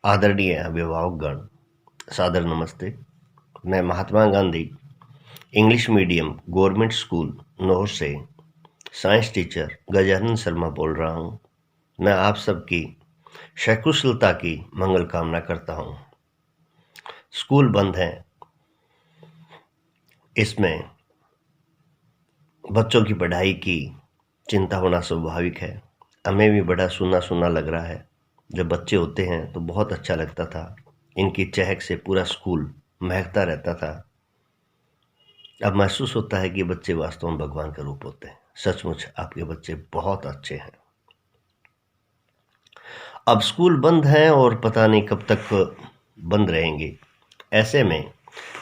आदरणीय अभिभावकगण, सादर नमस्ते। मैं Mahatma Gandhi English medium government school Naur से साइंस टीचर गजानन शर्मा बोल रहा हूँ। मैं आप सबकी सकुशलता की मंगल कामना करता हूँ। स्कूल बंद है, इसमें बच्चों की पढ़ाई की चिंता होना स्वाभाविक है। हमें भी बड़ा सूना सूना लग रहा है। जब बच्चे होते हैं तो बहुत अच्छा लगता था। इनकी चहक से पूरा स्कूल महकता रहता था। अब महसूस होता है कि बच्चे वास्तव में भगवान का रूप होते हैं। सचमुच आपके बच्चे बहुत अच्छे हैं। अब स्कूल बंद हैं और पता नहीं कब तक बंद रहेंगे। ऐसे में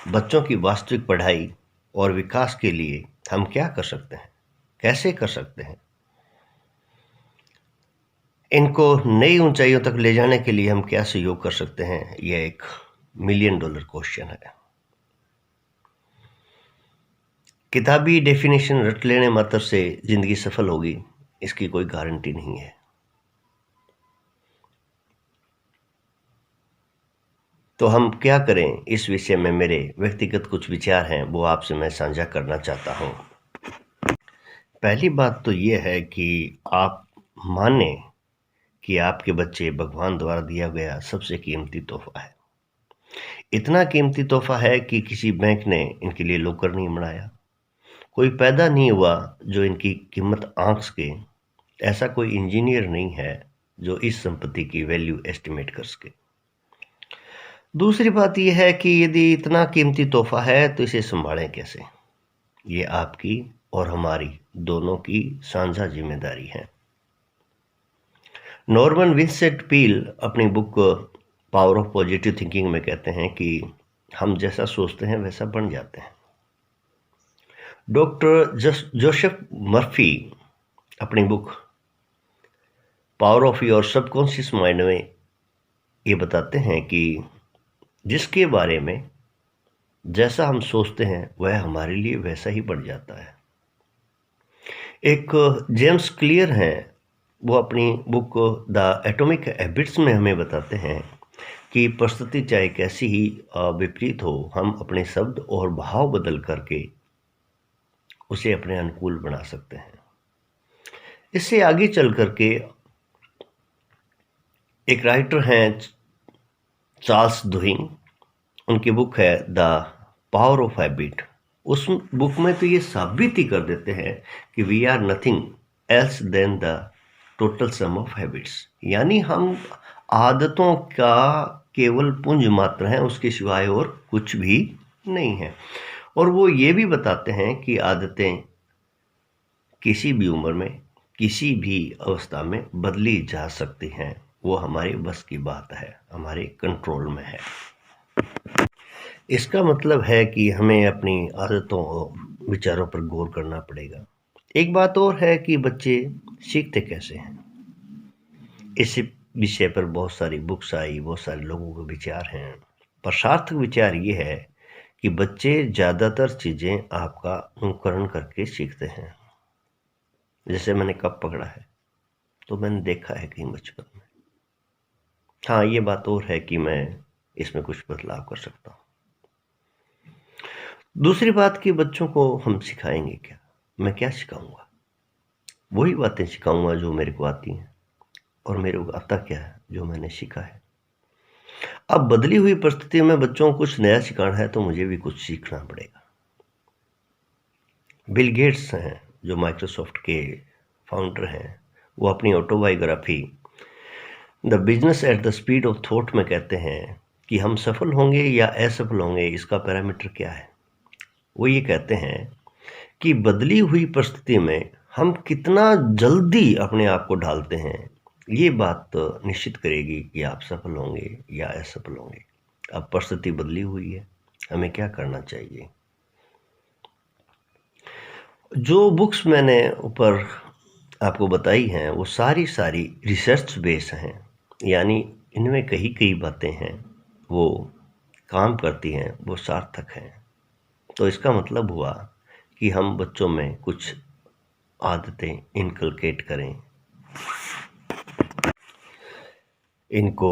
बच्चों की वास्तविक पढ़ाई और विकास के लिए हम क्या कर सकते हैं, कैसे कर सकते हैं? इनको नई ऊंचाइयों तक ले जाने के लिए हम क्या सहयोग कर सकते हैं? यह एक $1,000,000 क्वेश्चन है। किताबी डेफिनेशन रट लेने मात्र से जिंदगी सफल होगी, इसकी कोई गारंटी नहीं है। तो हम क्या करें, इस विषय में मेरे व्यक्तिगत कुछ विचार हैं, वो आपसे मैं साझा करना चाहता हूँ। पहली बात तो ये है कि आप माने कि आपके बच्चे भगवान द्वारा दिया गया सबसे कीमती तोहफा है। इतना कीमती तोहफा है कि किसी बैंक ने इनके लिए लॉकर नहीं बनाया। कोई पैदा नहीं हुआ जो इनकी कीमत आंक सके। ऐसा कोई इंजीनियर नहीं है जो इस संपत्ति की वैल्यू एस्टिमेट कर सके। दूसरी बात यह है कि यदि इतना कीमती तोहफा है तो इसे संभालें कैसे? ये आपकी और हमारी दोनों की साझा जिम्मेदारी है। नॉर्मन विंसेंट पील अपनी book power of positive thinking में कहते हैं कि हम जैसा सोचते हैं वैसा बन जाते हैं। डॉक्टर जोसेफ मर्फी अपनी book power of your subconscious mind में ये बताते हैं कि जिसके बारे में जैसा हम सोचते हैं वह हमारे लिए वैसा ही बन जाता है। एक जेम्स क्लियर हैं, वो अपनी बुक द एटॉमिक हैबिट्स में हमें बताते हैं कि परिस्थिति चाहे कैसी ही विपरीत हो, हम अपने शब्द और भाव बदल करके उसे अपने अनुकूल बना सकते हैं। इससे आगे चल करके एक राइटर हैं चार्ल्स दुहिंग, उनकी बुक है द पावर ऑफ हैबिट। उस बुक में तो ये साबित ही कर देते हैं कि we are nothing else than the total sum of habits, यानी हम आदतों का केवल पुंज मात्र हैं, उसके सिवाय और कुछ भी नहीं है। और वो ये भी बताते हैं कि आदतें किसी भी उम्र में किसी भी अवस्था में बदली जा सकती हैं। वो हमारे बस की बात है, हमारे कंट्रोल में है। इसका मतलब है कि हमें अपनी आदतों और विचारों पर गौर करना पड़ेगा। एक बात और है कि बच्चे सीखते कैसे हैं। इस विषय पर बहुत सारी बुक्स आई, बहुत सारे लोगों के विचार हैं, पर सार्थक विचार ये है कि बच्चे ज़्यादातर चीज़ें आपका अनुकरण करके सीखते हैं। जैसे मैंने कप पकड़ा है तो मैंने देखा है कहीं बचपन में। हाँ, ये बात और है कि मैं इसमें कुछ बदलाव कर सकता हूँ। दूसरी बात कि बच्चों को हम सिखाएंगे क्या? मैं क्या सिखाऊंगा? वही बातें सिखाऊंगा जो मेरे को आती हैं, और मेरे को आता क्या है, जो मैंने सीखा है। अब बदली हुई परिस्थिति में बच्चों को कुछ नया सिखाना है तो मुझे भी कुछ सीखना पड़ेगा। बिल गेट्स हैं जो माइक्रोसॉफ्ट के फाउंडर हैं, वो अपनी autobiography the business at the speed of thought में कहते हैं कि हम सफल होंगे या असफल होंगे, इसका पैरामीटर क्या है। वो ये कहते हैं कि बदली हुई परिस्थिति में हम कितना जल्दी अपने आप को ढालते हैं, ये बात तो निश्चित करेगी कि आप सफल होंगे या असफल होंगे। अब परिस्थिति बदली हुई है, हमें क्या करना चाहिए? जो बुक्स मैंने ऊपर आपको बताई हैं वो सारी रिसर्च बेस हैं, यानी इनमें कई कई बातें हैं वो काम करती हैं, वो सार्थक हैं। तो इसका मतलब हुआ कि हम बच्चों में कुछ आदतें इनकलकेट करें, इनको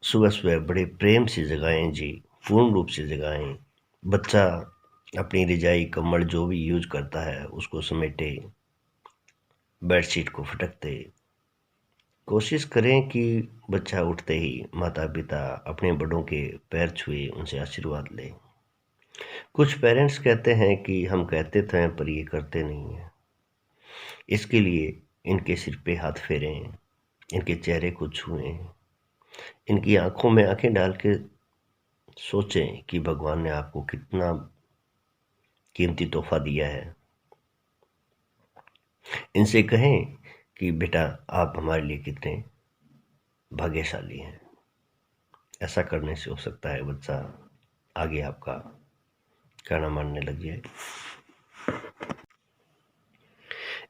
सुबह-सुबह बड़े प्रेम से जगाएँ जी, पूर्ण रूप से जगाएँ। बच्चा अपनी रज़ाई, कंबल जो भी यूज़ करता है उसको समेटे, बेडशीट को फटक दे। कोशिश करें कि बच्चा उठते ही माता-पिता अपने बड़ों के पैर छुए, उनसे आशीर्वाद लें। कुछ पेरेंट्स कहते हैं कि हम कहते तो हैं पर ये करते नहीं हैं। इसके लिए इनके सिर पे हाथ फेरें, इनके चेहरे को छुएँ, इनकी आँखों में आँखें डाल के सोचें कि भगवान ने आपको कितना कीमती तोहफ़ा दिया है। इनसे कहें कि बेटा आप हमारे लिए कितने भाग्यशाली हैं। ऐसा करने से हो सकता है बच्चा आगे आपका कहना मानने लग जाए।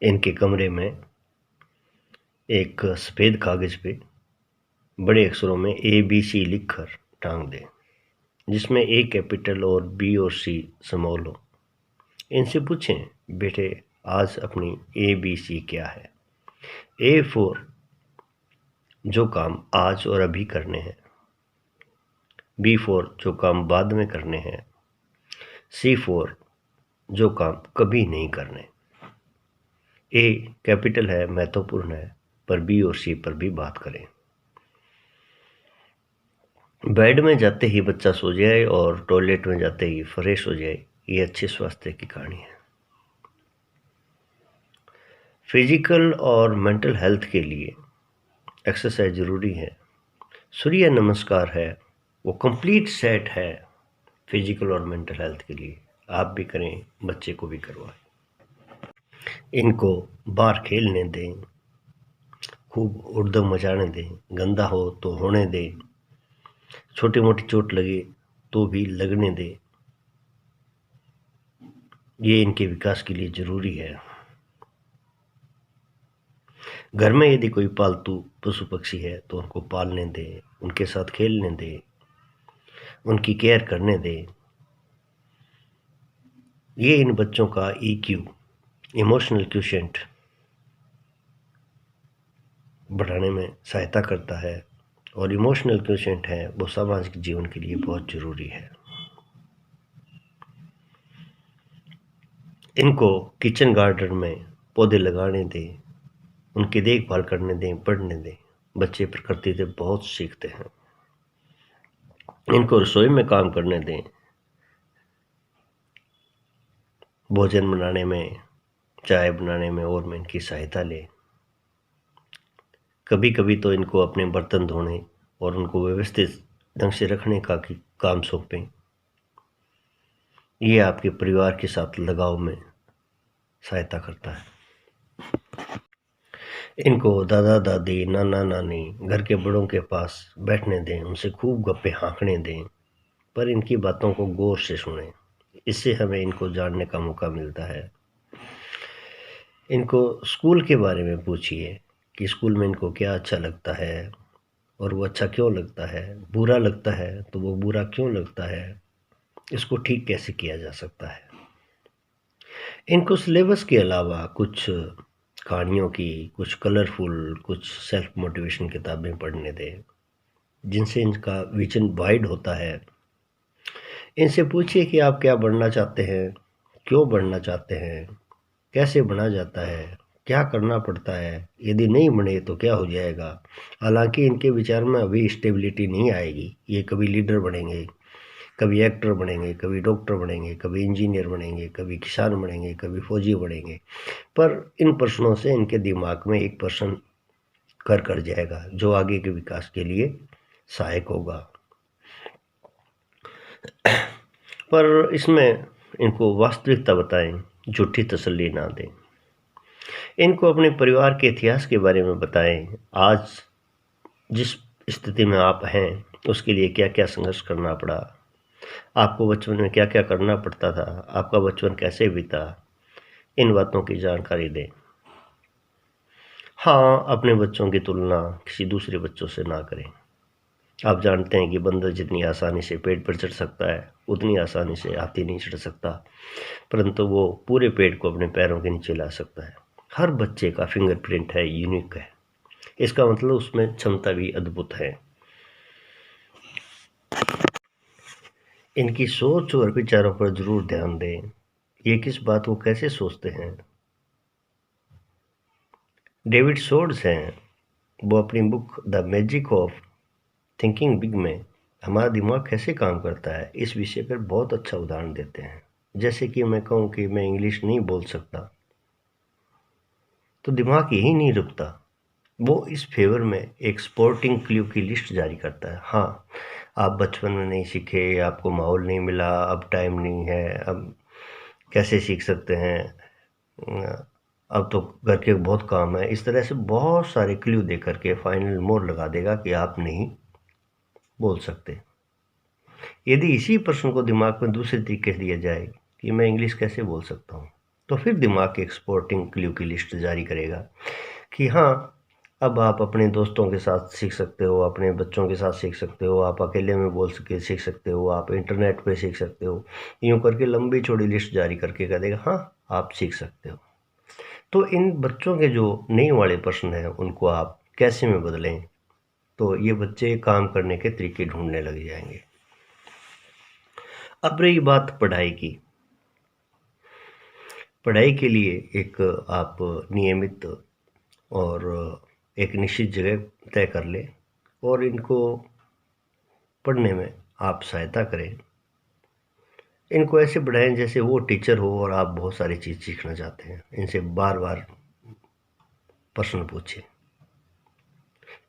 इनके कमरे में एक सफ़ेद कागज़ पे बड़े अक्षरों में ABC लिखकर टांग दें, जिसमें A कैपिटल और B और C स्मॉल हो। इनसे पूछें, बेटे आज अपनी ABC क्या है? A फॉर जो काम आज और अभी करने हैं, B फॉर जो काम बाद में करने हैं, C फॉर जो काम कभी नहीं करने। A कैपिटल है, महत्वपूर्ण है, पर B और C पर भी बात करें। बेड में जाते ही बच्चा सो जाए और टॉयलेट में जाते ही फ्रेश हो जाए, ये अच्छे स्वास्थ्य की कहानी है। फिजिकल और मेंटल हेल्थ के लिए एक्सरसाइज ज़रूरी है। सूर्य नमस्कार है, वो कंप्लीट सेट है फिजिकल और मेंटल हेल्थ के लिए। आप भी करें, बच्चे को भी करवाएं। इनको बाहर खेलने दें, खूब उड़दम मचाने दें, गंदा हो तो होने दें, छोटी मोटी चोट लगे तो भी लगने दें। ये इनके विकास के लिए ज़रूरी है। घर में यदि कोई पालतू पशु पक्षी है तो उनको पालने दें, उनके साथ खेलने दें, उनकी केयर करने दें। ये इन बच्चों का EQ, इमोशनल क्वोशिएंट बढ़ाने में सहायता करता है और इमोशनल क्वोशिएंट है वो सामाजिक जीवन के लिए बहुत ज़रूरी है। इनको किचन गार्डन में पौधे लगाने दें, उनकी देखभाल करने दें, पढ़ने दें। बच्चे प्रकृति से बहुत सीखते हैं। इनको रसोई में काम करने दें, भोजन बनाने में, चाय बनाने में और में इनकी सहायता लें। कभी कभी तो इनको अपने बर्तन धोने और उनको व्यवस्थित ढंग से रखने का काम सौंपें। ये आपके परिवार के साथ लगाव में सहायता करता है। इनको दादा दादी, नाना नानी घर के बड़ों के पास बैठने दें, उनसे खूब गप्पे हाँकने दें, पर इनकी बातों को गौर से सुनें। इससे हमें इनको जानने का मौका मिलता है। इनको स्कूल के बारे में पूछिए कि स्कूल में इनको क्या अच्छा लगता है और वो अच्छा क्यों लगता है। बुरा लगता है तो वो बुरा क्यों लगता है, इसको ठीक कैसे किया जा सकता है। इनको सिलेबस के अलावा कुछ कहानियों की, कुछ कलरफुल, कुछ सेल्फ मोटिवेशन किताबें पढ़ने दें, जिनसे इनका विजन वाइड होता है। इनसे पूछिए कि आप क्या बनना चाहते हैं, क्यों बनना चाहते हैं, कैसे बना जाता है, क्या करना पड़ता है, यदि नहीं बने तो क्या हो जाएगा। हालांकि इनके विचार में अभी स्टेबिलिटी नहीं आएगी। ये कभी लीडर बनेंगे, कभी एक्टर बनेंगे, कभी डॉक्टर बनेंगे, कभी इंजीनियर बनेंगे, कभी किसान बनेंगे, कभी फौजी बनेंगे। पर इन प्रश्नों से इनके दिमाग में एक प्रश्न कर जाएगा जो आगे के विकास के लिए सहायक होगा। पर इसमें इनको वास्तविकता बताएं, झूठी तसल्ली ना दें। इनको अपने परिवार के इतिहास के बारे में बताएं। आज जिस स्थिति में आप हैं उसके लिए क्या क्या संघर्ष करना पड़ा, आपको बचपन में क्या क्या करना पड़ता था, आपका बचपन कैसे बीता, इन बातों की जानकारी दें। हाँ, अपने बच्चों की तुलना किसी दूसरे बच्चों से ना करें। आप जानते हैं कि बंदर जितनी आसानी से पेड़ पर चढ़ सकता है उतनी आसानी से हाथी नहीं चढ़ सकता, परंतु वो पूरे पेड़ को अपने पैरों के नीचे ला सकता है। हर बच्चे का फिंगरप्रिंट है, यूनिक है। इसका मतलब उसमें क्षमता भी अद्भुत है। इनकी सोच और विचारों पर ज़रूर ध्यान दें। ये किस बात को कैसे सोचते हैं। डेविड सोर्ड्स हैं, वो अपनी book the magic of thinking big में हमारा दिमाग कैसे काम करता है इस विषय पर बहुत अच्छा उदाहरण देते हैं। जैसे कि मैं कहूँ कि मैं इंग्लिश नहीं बोल सकता, तो दिमाग यही नहीं रुकता, वो इस फेवर में एक स्पोर्टिंग क्लू की लिस्ट जारी करता है। हाँ, आप बचपन में नहीं सीखे, आपको माहौल नहीं मिला, अब टाइम नहीं है, अब कैसे सीख सकते हैं, अब तो घर के बहुत काम है। इस तरह से बहुत सारे क्लू दे करके फाइनल मोड़ लगा देगा कि आप नहीं बोल सकते। यदि इसी प्रश्न को दिमाग में दूसरे तरीके से दिया जाए कि मैं इंग्लिश कैसे बोल सकता हूँ, तो फिर दिमाग एक स्पोर्टिंग क्लू की लिस्ट जारी करेगा कि हाँ, अब आप अपने दोस्तों के साथ सीख सकते हो, अपने बच्चों के साथ सीख सकते हो, आप अकेले में बोल सके सीख सकते हो, आप इंटरनेट पे सीख सकते हो। यूँ करके लंबी चौड़ी लिस्ट जारी करके कह देगा हाँ, आप सीख सकते हो। तो इन बच्चों के जो नहीं वाले प्रश्न हैं उनको आप कैसे में बदलें, तो ये बच्चे काम करने के तरीके ढूंढने लग जाएंगे। अब रही बात पढ़ाई की। पढ़ाई के लिए एक आप नियमित और एक निश्चित जगह तय कर लें और इनको पढ़ने में आप सहायता करें। इनको ऐसे पढ़ाएं जैसे वो टीचर हो और आप बहुत सारी चीज़ सीखना चाहते हैं। इनसे बार बार प्रश्न पूछें।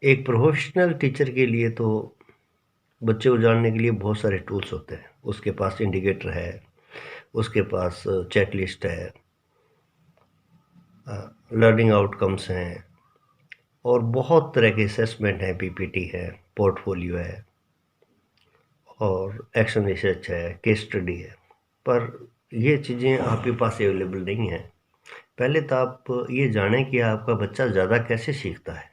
एक प्रोफेशनल टीचर के लिए तो बच्चे को जानने के लिए बहुत सारे टूल्स होते हैं। उसके पास इंडिकेटर है, उसके पास चेक लिस्ट है, लर्निंग आउटकम्स हैं और बहुत तरह के असेसमेंट हैं, पीपीटी है, पोर्टफोलियो है और एक्शन रिसर्च है, केस स्टडी है। पर ये चीज़ें आपके पास अवेलेबल नहीं हैं। पहले तो आप ये जानें कि आपका बच्चा ज़्यादा कैसे सीखता है,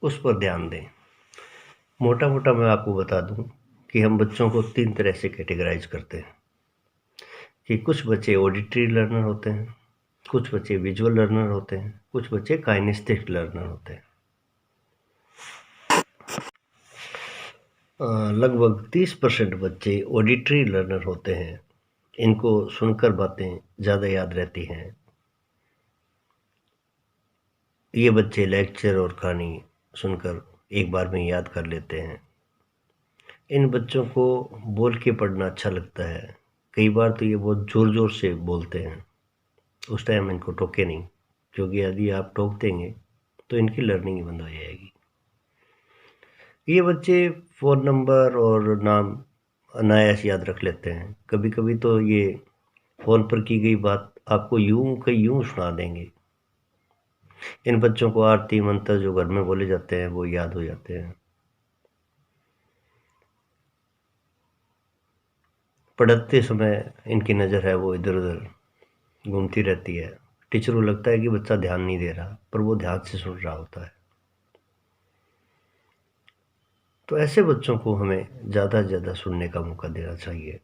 उस पर ध्यान दें। मोटा मोटा मैं आपको बता दूं कि हम बच्चों को 3 तरह से कैटेगराइज करते हैं कि कुछ बच्चे ऑडिटरी लर्नर होते हैं, कुछ बच्चे विजुअल लर्नर होते हैं, कुछ बच्चे काइनेस्थेटिक लर्नर होते हैं। लगभग 30% बच्चे ऑडिटरी लर्नर होते हैं। इनको सुनकर बातें ज़्यादा याद रहती हैं। ये बच्चे लेक्चर और कहानी सुनकर एक बार में याद कर लेते हैं। इन बच्चों को बोल के पढ़ना अच्छा लगता है। कई बार तो ये बहुत ज़ोर-ज़ोर से बोलते हैं। उस टाइम इनको टोके नहीं, क्योंकि यदि आप टोक देंगे तो इनकी लर्निंग ही बंद हो जाएगी। ये बच्चे फ़ोन नंबर और नाम अनायास याद रख लेते हैं। कभी-कभी तो ये फ़ोन पर की गई बात आपको यूँ की यूँ सुना देंगे। इन बच्चों को आरती मंत्र जो घर में बोले जाते हैं वो याद हो जाते हैं। पढ़ते समय इनकी नज़र है वो इधर-उधर घूमती रहती है। टीचर को लगता है कि बच्चा ध्यान नहीं दे रहा, पर वो ध्यान से सुन रहा होता है। तो ऐसे बच्चों को हमें ज़्यादा से ज़्यादा सुनने का मौका देना चाहिए।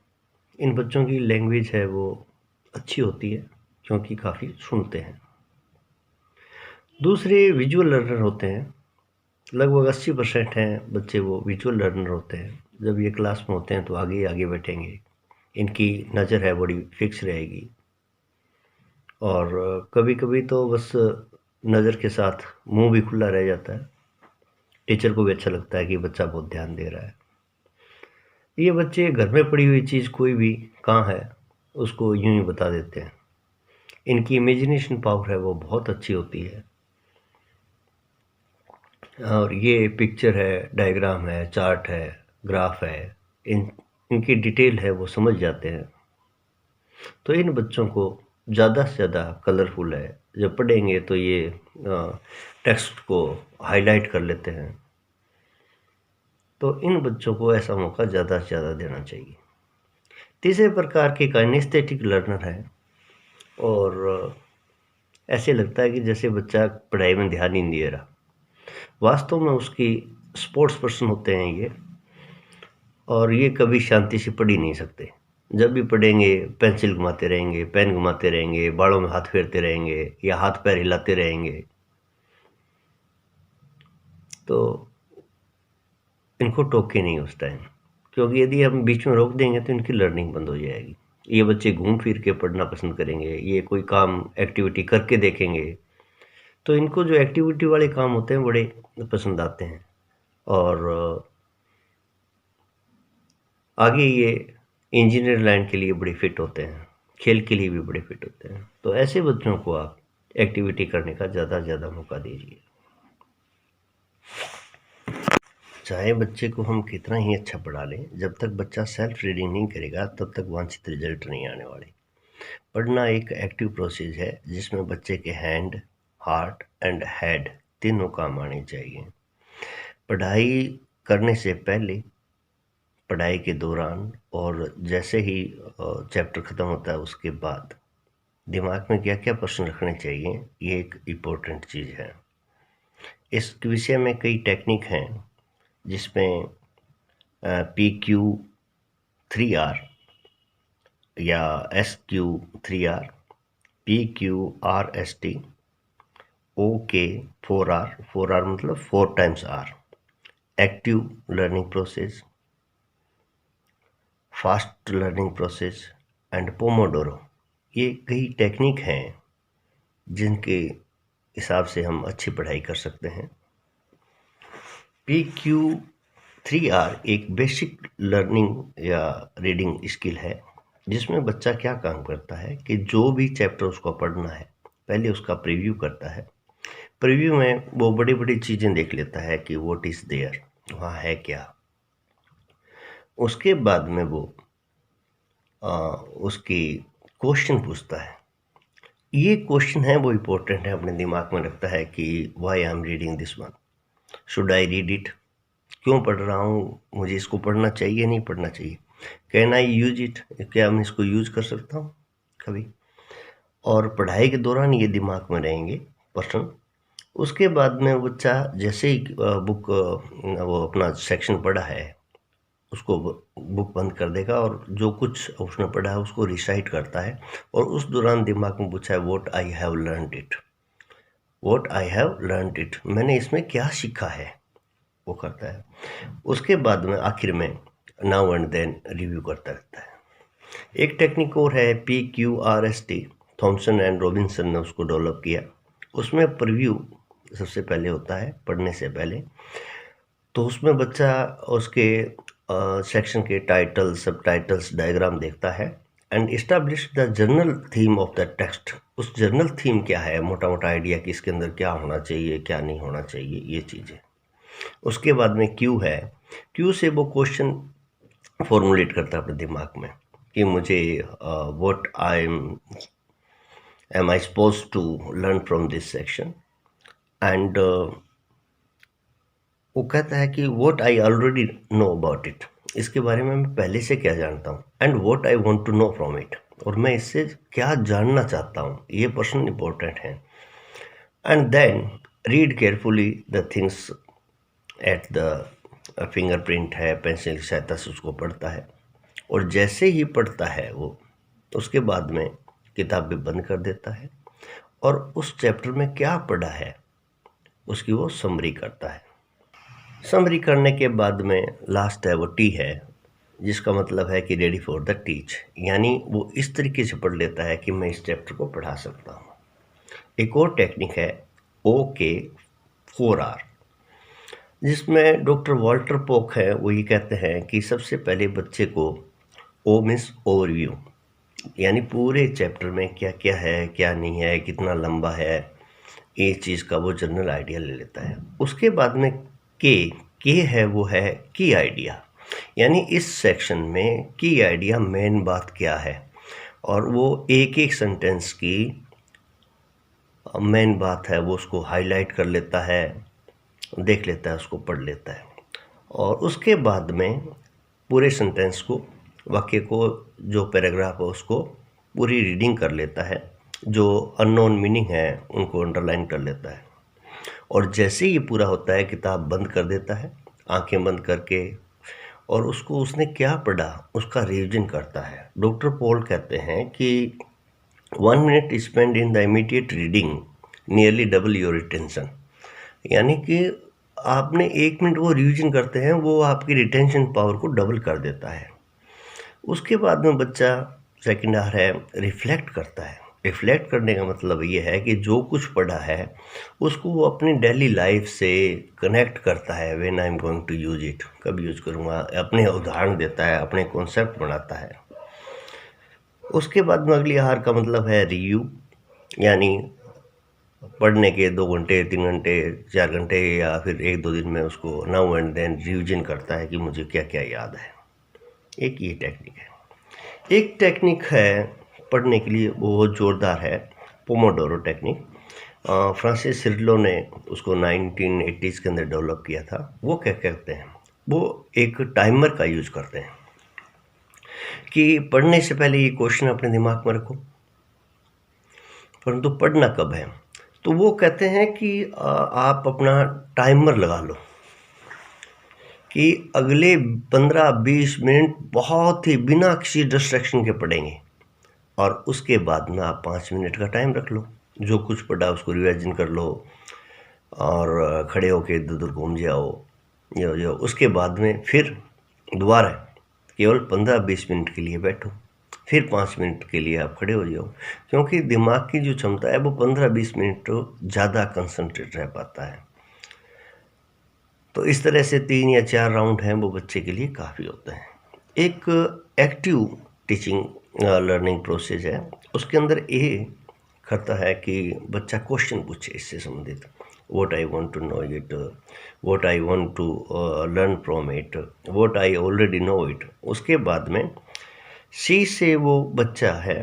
इन बच्चों की लैंग्वेज है वो अच्छी होती है क्योंकि काफ़ी सुनते हैं। दूसरे विजुअल लर्नर होते हैं। लगभग 80% हैं बच्चे वो विजुअल लर्नर होते हैं। जब ये क्लास में होते हैं तो आगे ही आगे बैठेंगे। इनकी नज़र है बड़ी फिक्स रहेगी और कभी-कभी तो बस नज़र के साथ मुँह भी खुला रह जाता है। टीचर को भी अच्छा लगता है कि बच्चा बहुत ध्यान दे रहा है। ये बच्चे घर में पड़ी हुई चीज़ कोई भी कहाँ है, उसको यूँ ही बता देते हैं। इनकी इमेजिनेशन पावर है वो बहुत अच्छी होती है। और ये पिक्चर है, डायग्राम है, चार्ट है, ग्राफ है, इनकी डिटेल है वो समझ जाते हैं। तो इन बच्चों को ज़्यादा से ज़्यादा कलरफुल है। जब पढ़ेंगे तो ये टेक्स्ट को हाईलाइट कर लेते हैं। तो इन बच्चों को ऐसा मौका ज़्यादा से ज़्यादा देना चाहिए। तीसरे प्रकार के काइनेस्थेटिक लर्नर है और ऐसे लगता है कि जैसे बच्चा पढ़ाई में ध्यान ही नहीं दे रहा। वास्तव में उसकी स्पोर्ट्स पर्सन होते हैं ये और ये कभी शांति से पढ़ ही नहीं सकते। जब भी पढ़ेंगे पेंसिल घुमाते रहेंगे, पेन घुमाते रहेंगे, बालों में हाथ फेरते रहेंगे या हाथ पैर हिलाते रहेंगे। तो इनको टोके नहीं उस टाइम, क्योंकि यदि हम बीच में रोक देंगे तो इनकी लर्निंग बंद हो जाएगी। ये बच्चे घूम फिर के पढ़ना पसंद करेंगे, ये कोई काम एक्टिविटी करके देखेंगे, तो इनको जो एक्टिविटी वाले काम होते हैं बड़े पसंद आते हैं, और आगे ये इंजीनियर लाइन के लिए बड़े फिट होते हैं, खेल के लिए भी बड़े फिट होते हैं। तो ऐसे बच्चों को आप एक्टिविटी करने का ज़्यादा से ज़्यादा मौका दीजिए। चाहे बच्चे को हम कितना ही अच्छा पढ़ा लें, जब तक बच्चा सेल्फ रीडिंग नहीं करेगा तब तक वांछित रिजल्ट नहीं आने वाले। पढ़ना एक एक्टिव प्रोसेस है जिसमें बच्चे के हैंड, हार्ट एंड हेड तीनों काम आने चाहिए। पढ़ाई करने से पहले, पढ़ाई के दौरान और जैसे ही चैप्टर ख़त्म होता है उसके बाद दिमाग में क्या क्या प्रश्न रखने चाहिए, ये एक इम्पोर्टेंट चीज़ है। इस विषय में कई टेक्निक हैं जिसमें PQ3R या SQ3R, PQRST, OK4R, 4R मतलब 4 times R, active learning process, fast learning process and Pomodoro, ये कई टेक्निक हैं जिनके हिसाब से हम अच्छी पढ़ाई कर सकते हैं। PQ3R एक बेसिक लर्निंग या रीडिंग स्किल है जिसमें बच्चा क्या काम करता है कि जो भी चैप्टर उसको पढ़ना है पहले उसका प्रीव्यू करता है। प्रीव्यू में वो बड़ी बड़ी चीज़ें देख लेता है कि व्हाट इज़ देयर, वहाँ है क्या। उसके बाद में वो उसकी क्वेश्चन पूछता है। ये क्वेश्चन है वो इम्पोर्टेंट है, अपने दिमाग में रखता है कि why I am reading this one, should I read it, क्यों पढ़ रहा हूँ, मुझे इसको पढ़ना चाहिए नहीं पढ़ना चाहिए, कैन आई यूज इट, क्या मैं इसको यूज कर सकता हूँ कभी। और पढ़ाई के दौरान ये दिमाग में रहेंगे प्रश्न। उसके बाद में बच्चा जैसे ही बुक वो अपना सेक्शन पढ़ा है उसको बुक बंद कर देगा और जो कुछ उसने पढ़ा है उसको रिसाइट करता है, और उस दौरान दिमाग में पूछा है what I have learned it, what I have learned it, मैंने इसमें क्या सीखा है, वो करता है। उसके बाद में आखिर में नाउ एंड देन रिव्यू करता रहता है। एक टेक्निक और है PQRST, थॉमसन एंड रॉबिन्सन ने उसको डेवलप किया। उसमें प्रीव्यू सबसे पहले होता है पढ़ने से पहले, तो उसमें बच्चा उसके सेक्शन के टाइटल, सब टाइटल्स, डायग्राम देखता है and establish the general theme of the text. उस जनरल थीम क्या है, मोटा मोटा आइडिया कि इसके अंदर क्या होना चाहिए क्या नहीं होना चाहिए, ये चीज़ें। उसके बाद में क्यू है, क्यू से वो क्वेश्चन फॉर्मुलेट करता है अपने दिमाग में कि मुझे what I am I suppose to learn from this section, and वो कहता है कि what I already know about it, इसके बारे में मैं पहले से क्या जानता हूँ, and what I want to know from it, और मैं इससे क्या जानना चाहता हूँ, ये प्रश्न इंपॉर्टेंट है। And then read carefully the things at the fingerprint है, पेंसिल की सहायता से उसको पढ़ता है, और जैसे ही पढ़ता है वो उसके बाद में किताब भी बंद कर देता है और उस चैप्टर में क्या पढ़ा है उसकी वो समरी करता है। समरी करने के बाद में लास्ट है वो टी है, जिसका मतलब है कि रेडी फॉर द टीच, यानी वो इस तरीके से पढ़ लेता है कि मैं इस चैप्टर को पढ़ा सकता हूँ। एक और टेक्निक है OK4R, जिसमें डॉक्टर वॉल्टर पोक है, वो ये कहते हैं कि सबसे पहले बच्चे को ओ मीन्स ओवरव्यू, यानी पूरे चैप्टर में क्या क्या है क्या नहीं है, कितना लंबा है, ये चीज़ का वो जनरल आइडिया ले लेता है। उसके बाद में के है वो है की आइडिया, यानी इस सेक्शन में की आइडिया मेन बात क्या है, और वो एक एक सेंटेंस की मेन बात है वो उसको हाईलाइट कर लेता है, देख लेता है, उसको पढ़ लेता है, और उसके बाद में पूरे सेंटेंस को, वाक्य को, जो पैराग्राफ है उसको पूरी रीडिंग कर लेता है, जो अननोन मीनिंग है उनको अंडरलाइन कर लेता है, और जैसे ही पूरा होता है किताब बंद कर देता है आंखें बंद करके, और उसको उसने क्या पढ़ा उसका रिविजन करता है। डॉक्टर पॉल कहते हैं कि 1 minute spend in the immediate reading nearly double your retention, यानी कि आपने 1 मिनट वो रिवीजन करते हैं, वो आपकी रिटेंशन पावर को डबल कर देता है। उसके बाद में बच्चा सेकंड आवर है रिफ्लेक्ट करता है। रिफ्लेक्ट करने का मतलब ये है कि जो कुछ पढ़ा है उसको वो अपनी डेली लाइफ से कनेक्ट करता है। When I am going to use it, कब यूज करूँगा, अपने उदाहरण देता है, अपने कॉन्सेप्ट बनाता है। उसके बाद में अगली आहार का मतलब है रिव्यू, यानी पढ़ने के 2 घंटे 3 घंटे 4 घंटे या फिर 1-2 दिन में उसको नाउ एंड देन रिविजन करता है कि मुझे क्या क्या याद है। एक ये टेक्निक है। एक टेक्निक है पढ़ने के लिए, वो बहुत ज़ोरदार है, पोमोडोरो टेक्निक। फ्रांसिस सिरलो ने उसको 1980s के अंदर डेवलप किया था। वो क्या कहते हैं, वो एक टाइमर का यूज करते हैं कि पढ़ने से पहले ये क्वेश्चन अपने दिमाग में रखो, परंतु पढ़ना कब है। तो वो कहते हैं कि आप अपना टाइमर लगा लो कि अगले 15-20 मिनट बहुत ही बिना किसी डिस्ट्रैक्शन के पढ़ेंगे, और उसके बाद में आप 5 मिनट का टाइम रख लो, जो कुछ पढ़ा उसको रिविजन कर लो और खड़े होके इधर उधर घूम जाओ। यो उसके बाद में फिर दोबारा केवल 15-20 मिनट के लिए बैठो, फिर 5 मिनट के लिए आप खड़े हो जाओ, क्योंकि दिमाग की जो क्षमता है वो 15-20 मिनट ज़्यादा कंसंट्रेट रह पाता है। तो इस तरह से 3 या 4 राउंड हैं वो बच्चे के लिए काफ़ी होते हैं। एक एक्टिव टीचिंग लर्निंग प्रोसेस है, उसके अंदर ये करता है कि बच्चा क्वेश्चन पूछे इससे संबंधित, what I want to know it, what I want to learn from it, what I already know it. उसके बाद में सी से वो बच्चा है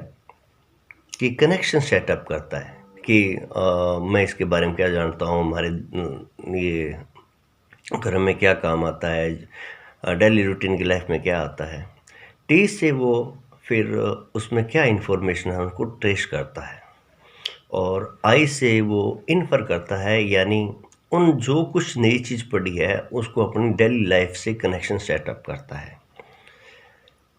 कि कनेक्शन सेटअप करता है कि मैं इसके बारे में क्या जानता हूँ, हमारे ये घर में क्या काम आता है, डेली रूटीन की लाइफ में क्या आता है। टी से वो फिर उसमें क्या इन्फॉर्मेशन है उनको ट्रेस करता है, और आई से वो इन्फर करता है, यानी उन जो कुछ नई चीज़ पढ़ी है उसको अपनी डेली लाइफ से कनेक्शन सेटअप करता है।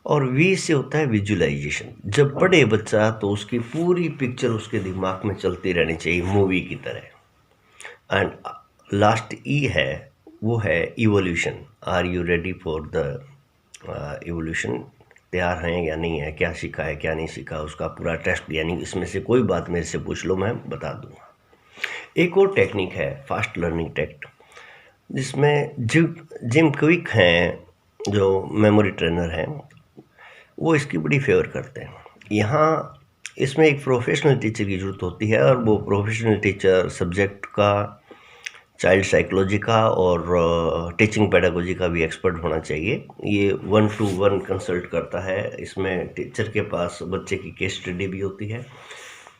और वी से होता है विजुअलाइजेशन। जब पढ़े बच्चा तो उसकी पूरी पिक्चर उसके दिमाग में चलती रहनी चाहिए मूवी की तरह। एंड लास्ट ई है, वो है evolution. Are you ready for the evolution, तैयार हैं या नहीं है, क्या सीखा है क्या नहीं सीखा, उसका पूरा टेस्ट, यानी इसमें से कोई बात मेरे से पूछ लो मैं बता दूंगा। एक और टेक्निक है फास्ट लर्निंग टेक्ट, जिसमें जिम क्विक हैं जो मेमोरी ट्रेनर हैं, वो इसकी बड़ी फेवर करते हैं। यहाँ इसमें एक प्रोफेशनल टीचर की ज़रूरत होती है, और वो प्रोफेशनल टीचर सब्जेक्ट का, चाइल्ड साइकोलॉजी का और टीचिंग पेडागोजी का भी एक्सपर्ट होना चाहिए। ये 1-to-1 कंसल्ट करता है। इसमें टीचर के पास बच्चे की केस स्टडी भी होती है।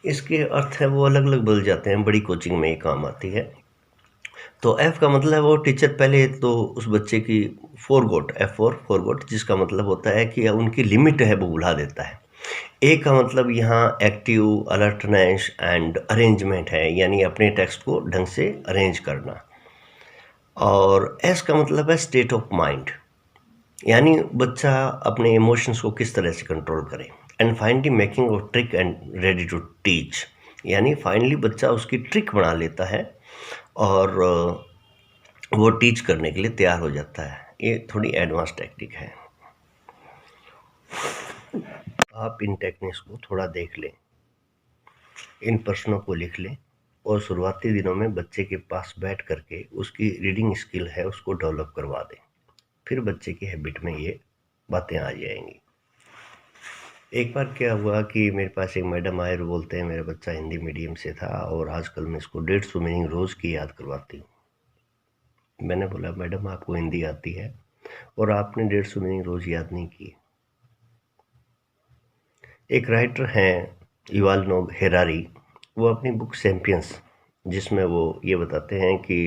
इसके अर्थ है वो अलग अलग बदल जाते हैं, बड़ी कोचिंग में ये काम आती है। तो एफ का मतलब वो टीचर पहले तो उस बच्चे की फॉरगॉट, एफ फॉर फॉरगॉट, जिसका मतलब होता है कि उनकी लिमिट है वो भुला देता है। ए का मतलब यहाँ एक्टिव, अलर्टनेस एंड अरेंजमेंट है, यानी अपने टेक्स्ट को ढंग से अरेंज करना। और एस का मतलब है स्टेट ऑफ माइंड, यानी बच्चा अपने इमोशंस को किस तरह से कंट्रोल करे। And finally making of trick and ready to teach, यानी फाइनली बच्चा उसकी ट्रिक बना लेता है और वो टीच करने के लिए तैयार हो जाता है। ये थोड़ी एडवांस टेक्निक है। आप इन टेक्निक्स को थोड़ा देख लें, इन प्रश्नों को लिख लें, और शुरुआती दिनों में बच्चे के पास बैठ करके उसकी रीडिंग स्किल है उसको डेवलप करवा दें। फिर बच्चे की हैबिट में ये बातें आ जाएंगी। एक बार क्या हुआ कि मेरे पास एक मैडम आए और बोलते हैं मेरा बच्चा हिंदी मीडियम से था और आजकल मैं इसको 150 मीनिंग रोज़ की याद करवाती हूँ। मैंने बोला मैडम आपको हिंदी आती है और आपने 150 मीनिंग रोज़ याद नहीं की। एक राइटर हैं युval नोह हेरारी, वो अपनी बुक सैपियंस, जिसमें वो ये बताते हैं कि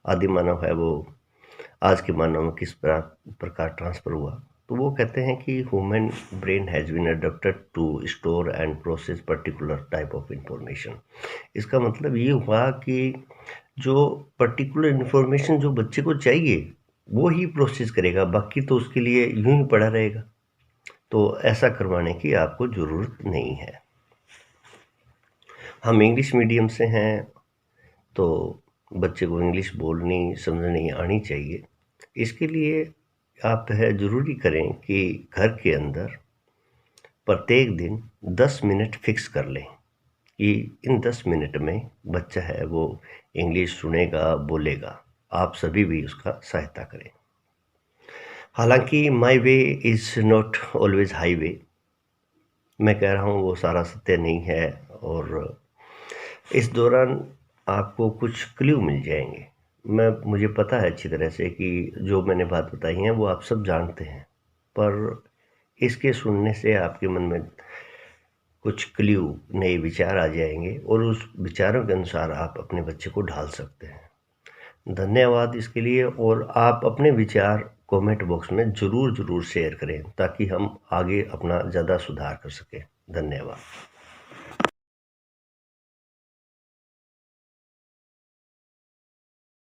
आदि मानव है वो आज के मानव में किस प्रकार ट्रांसफ़र हुआ। तो वो कहते हैं कि human brain has been adopted to store and process particular type of information. इसका मतलब ये हुआ कि जो पर्टिकुलर इन्फॉर्मेशन जो बच्चे को चाहिए वो ही प्रोसेस करेगा, बाकी तो उसके लिए यूं ही पड़ा रहेगा। तो ऐसा करवाने की आपको ज़रूरत नहीं है। हम इंग्लिश मीडियम से हैं तो बच्चे को इंग्लिश बोलनी समझनी आनी चाहिए। इसके लिए आप है ज़रूरी करें कि घर के अंदर प्रत्येक दिन 10 मिनट फिक्स कर लें कि इन 10 मिनट में बच्चा है वो इंग्लिश सुनेगा, बोलेगा। आप सभी भी उसका सहायता करें। हालांकि my way is not always highway, मैं कह रहा हूँ वो सारा सत्य नहीं है, और इस दौरान आपको कुछ क्ल्यू मिल जाएंगे। मुझे पता है अच्छी तरह से कि जो मैंने बात बताई है वो आप सब जानते हैं, पर इसके सुनने से आपके मन में कुछ क्ल्यू, नए विचार आ जाएंगे और उस विचारों के अनुसार आप अपने बच्चे को ढाल सकते हैं। धन्यवाद इसके लिए, और आप अपने विचार कमेंट बॉक्स में ज़रूर शेयर करें ताकि हम आगे अपना ज़्यादा सुधार कर सकें। धन्यवाद।